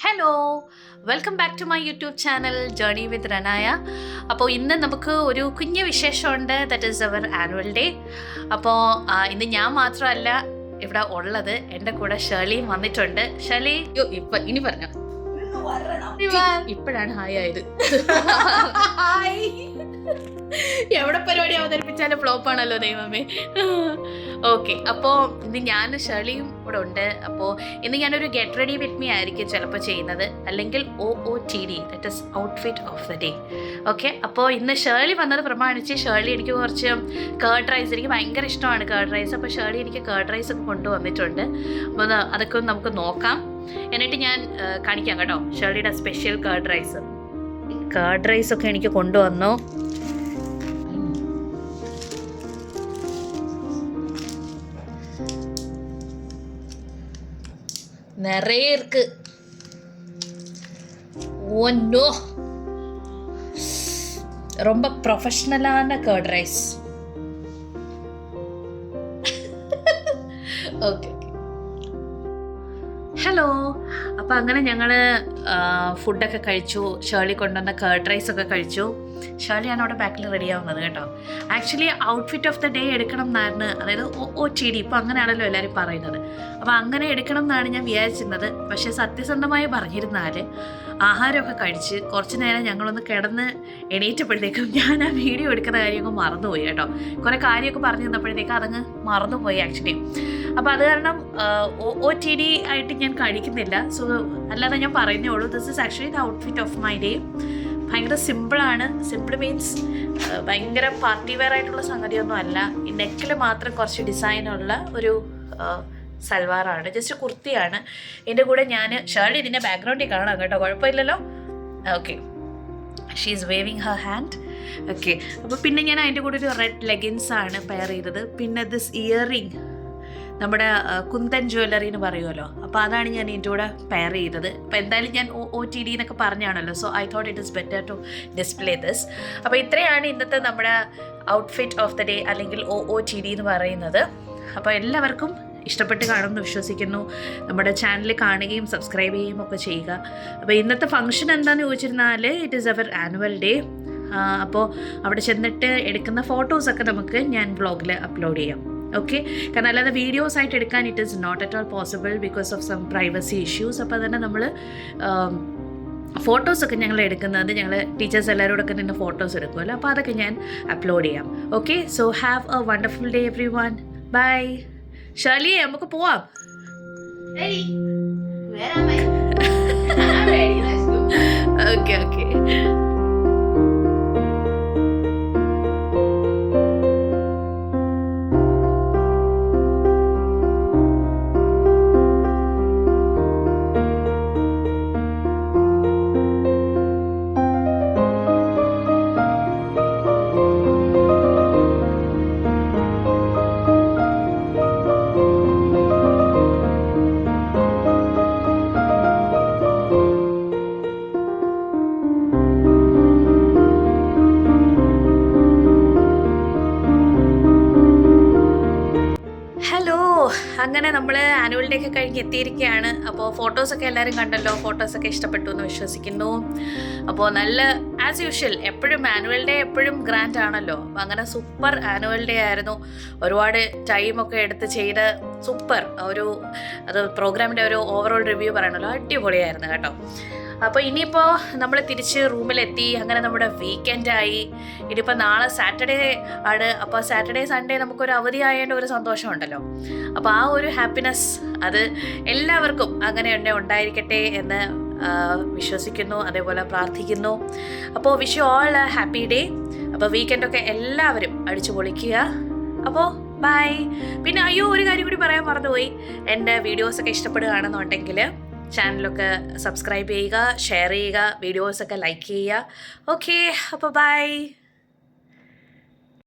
Hello, welcome back to my YouTube channel journey with Ranaya. അപ്പോൾ ഇന്ന് നമുക്ക് ഒരു കുഞ്ഞു വിശേഷമുണ്ട്. That is our annual day. അപ്പോൾ ഇന്ന് ഞാൻ മാത്രമല്ല ഇവിടെ ഉള്ളത്, എൻ്റെ കൂടെ ഷേർലിയും വന്നിട്ടുണ്ട്. ഷേർലി ഇനി പറഞ്ഞോ, ഇപ്പോഴാണ് ഹായ് ആയത്. എവിടെ പരിപാടി അവതരിപ്പിച്ചാലും ഫ്ലോപ്പാണല്ലോ ദൈവമേ. ഓക്കെ, അപ്പോൾ ഇന്ന് ഞാൻ ഷേർലിയും ഇവിടെ ഉണ്ട്. അപ്പോൾ ഇന്ന് ഞാനൊരു ഗെറ്റ് റെഡി വിത്ത് മീ ആയിരിക്കും ചിലപ്പോൾ ചെയ്യുന്നത്, അല്ലെങ്കിൽ OOTD, that is outfit of the day. Okay, അപ്പോൾ ഇന്ന് ഷേർലി വന്നത് പ്രമാണിച്ച് ഷേർലി എനിക്ക് കുറച്ച് കേർഡ് റൈസ്, എനിക്ക് ഭയങ്കര ഇഷ്ടമാണ് കേർഡ് റൈസ്. അപ്പോൾ ഷേർലി എനിക്ക് കേർഡ് റൈസ് ഒക്കെ കൊണ്ടുവന്നിട്ടുണ്ട്. അപ്പോൾ അതൊക്കെ ഒന്ന് നമുക്ക് നോക്കാം, എന്നിട്ട് ഞാൻ കാണിക്കാം കേട്ടോ ഷേർലിയുടെ special curd rice. Curd rice ഒക്കെ എനിക്ക് കൊണ്ടുവന്നു. நிறைய இருக்கு. ஓ, ரொம்ப ப்ரொஃபஷனலான கர்ட் ரைஸ். Okay, hello. അപ്പോൾ അങ്ങനെ ഞങ്ങൾ ഫുഡൊക്കെ കഴിച്ചു. ഷേർലി കൊണ്ടുവന്ന കേർഡ് റൈസ് ഒക്കെ കഴിച്ചു. ഷേർലിയാണ് അവിടെ ബാക്കിൽ റെഡി ആവുന്നത് കേട്ടോ. Actually outfit of the day എടുക്കണം എന്നായിരുന്നു, അതായത് OOTD, ഇപ്പോൾ അങ്ങനെയാണല്ലോ എല്ലാവരും പറയുന്നത്. അപ്പോൾ അങ്ങനെ എടുക്കണം എന്നാണ് ഞാൻ വിചാരിച്ചിരുന്നത്. പക്ഷേ സത്യസന്ധമായി പറഞ്ഞിരുന്നാൽ ആഹാരമൊക്കെ കഴിച്ച് കുറച്ച് നേരം ഞങ്ങളൊന്ന് കിടന്ന് എണീറ്റപ്പോഴത്തേക്കും ഞാൻ ആ വീഡിയോ എടുക്കുന്ന കാര്യമൊക്കെ മറന്നുപോയി കേട്ടോ. കുറേ കാര്യമൊക്കെ പറഞ്ഞു തന്നപ്പോഴത്തേക്കും അതങ്ങ് മറന്നുപോയി ആക്ച്വലി. അപ്പോൾ അത് കാരണം OOTD ആയിട്ട് ഞാൻ കഴിക്കുന്നില്ല. സോ അല്ലാതെ ഞാൻ പറയുന്നേ ഉള്ളൂ, this is actually the outfit of my day. ഭയങ്കര സിമ്പിളാണ്. സിമ്പിൾ മീൻസ് ഭയങ്കര പാർട്ടി വെയർ ആയിട്ടുള്ള സംഗതിയൊന്നും അല്ല. ഈ നെക്കിൽ മാത്രം കുറച്ച് ഡിസൈനുള്ള ഒരു സൽവാറാണ്, ജസ്റ്റ് കുർത്തിയാണ്. എൻ്റെ കൂടെ ഞാൻ ഷേർലി ഇതിൻ്റെ ബാക്ക്ഗ്രൗണ്ടിൽ കാണാം കേട്ടോ, കുഴപ്പമില്ലല്ലോ. Okay, she is waving Har hand. Okay, അപ്പോൾ പിന്നെ ഞാൻ അതിൻ്റെ കൂടെ ഒരു റെഡ് ലെഗിൻസ് ആണ് പെയർ ചെയ്തത്. പിന്നെ ദിസ് ഇയറിങ് നമ്മുടെ കുന്തൻ ജ്വല്ലറി എന്ന് പറയുമല്ലോ, അപ്പോൾ അതാണ് ഞാൻ ഇതിൻ്റെ കൂടെ പെയർ ചെയ്തത്. അപ്പോൾ എന്തായാലും ഞാൻ OOTD എന്നൊക്കെ പറഞ്ഞാണല്ലോ, so I thought it is better to display this. അപ്പോൾ ഇത്രയാണ് ഇന്നത്തെ നമ്മുടെ ഔട്ട്ഫിറ്റ് ഓഫ് ദ ഡേ, അല്ലെങ്കിൽ OOTD എന്ന് പറയുന്നത്. അപ്പോൾ എല്ലാവർക്കും ഇഷ്ടപ്പെട്ട് കാണുമെന്ന് വിശ്വസിക്കുന്നു. നമ്മുടെ ചാനൽ കാണുകയും സബ്സ്ക്രൈബ് ചെയ്യുകയും ഒക്കെ ചെയ്യുക. അപ്പോൾ ഇന്നത്തെ ഫംഗ്ഷൻ എന്താണെന്ന് ചോദിച്ചിരുന്നാൽ it is our annual day. അപ്പോൾ അവിടെ ചെന്നിട്ട് എടുക്കുന്ന ഫോട്ടോസൊക്കെ നമുക്ക് ഞാൻ വ്ളോഗിൽ അപ്ലോഡ് ചെയ്യാം. ഓക്കെ, കാരണം അല്ലാതെ വീഡിയോസ് ആയിട്ട് എടുക്കാൻ it is not at all possible because of some privacy issues. അപ്പോൾ തന്നെ നമ്മൾ ഫോട്ടോസൊക്കെ ഞങ്ങൾ എടുക്കുന്നത്, ഞങ്ങൾ ടീച്ചേഴ്സ് എല്ലാവരോടൊക്കെ നിന്ന് ഫോട്ടോസ് എടുക്കുമല്ലോ, അപ്പോൾ അതൊക്കെ ഞാൻ അപ്ലോഡ് ചെയ്യാം. Okay, so have a wonderful day everyone. Bye. ഷേർലിയെ, നമുക്ക് പോവാം. Okay okay. അങ്ങനെ നമ്മൾ ആനുവൽ ഡേ ഒക്കെ കഴിഞ്ഞ് എത്തിയിരിക്കുകയാണ്. അപ്പോൾ ഫോട്ടോസൊക്കെ എല്ലാവരും കണ്ടല്ലോ, ഫോട്ടോസൊക്കെ ഇഷ്ടപ്പെട്ടു എന്ന് വിശ്വസിക്കുന്നു. അപ്പോൾ നല്ല ആസ് യൂഷ്വൽ എപ്പോഴും ആനുവൽ ഡേ എപ്പോഴും ഗ്രാൻഡ് ആണല്ലോ. അപ്പോൾ അങ്ങനെ സൂപ്പർ ആനുവൽ ഡേ ആയിരുന്നു. ഒരുപാട് ടൈമൊക്കെ എടുത്ത് ചെയ്ത് സൂപ്പർ അത് പ്രോഗ്രാമിൻ്റെ ഒരു ഓവറോൾ റിവ്യൂ പറയണല്ലോ, അടിപൊളിയായിരുന്നു കേട്ടോ. അപ്പോൾ ഇനിയിപ്പോൾ നമ്മൾ തിരിച്ച് റൂമിലെത്തി. അങ്ങനെ നമ്മുടെ വീക്കെൻഡായി. ഇനിയിപ്പോൾ നാളെ സാറ്റർഡേ ആണ്. അപ്പോൾ സാറ്റർഡേ സൺഡേ നമുക്കൊരു അവധി ആയതിൻ്റെ ഒരു സന്തോഷമുണ്ടല്ലോ. അപ്പോൾ ആ ഒരു ഹാപ്പിനെസ് അത് എല്ലാവർക്കും അങ്ങനെ തന്നെ ഉണ്ടായിരിക്കട്ടെ എന്ന് വിശ്വസിക്കുന്നു, അതേപോലെ പ്രാർത്ഥിക്കുന്നു. അപ്പോൾ wish you all A happy day. അപ്പോൾ വീക്കെൻഡൊക്കെ എല്ലാവരും അടിച്ചു പൊളിക്കുക. അപ്പോൾ ബൈ. പിന്നെ ഒരു കാര്യം കൂടി പറയാൻ മറന്നുപോയി. എൻ്റെ വീഡിയോസൊക്കെ ഇഷ്ടപ്പെടുകയാണെന്നുണ്ടെങ്കിൽ ചാനലൊക്കെ സബ്സ്ക്രൈബ് ചെയ്യുക, ഷെയർ ചെയ്യുക, വീഡിയോസൊക്കെ ലൈക്ക് ചെയ്യുക. ഓക്കെ, അപ്പോൾ ബൈ.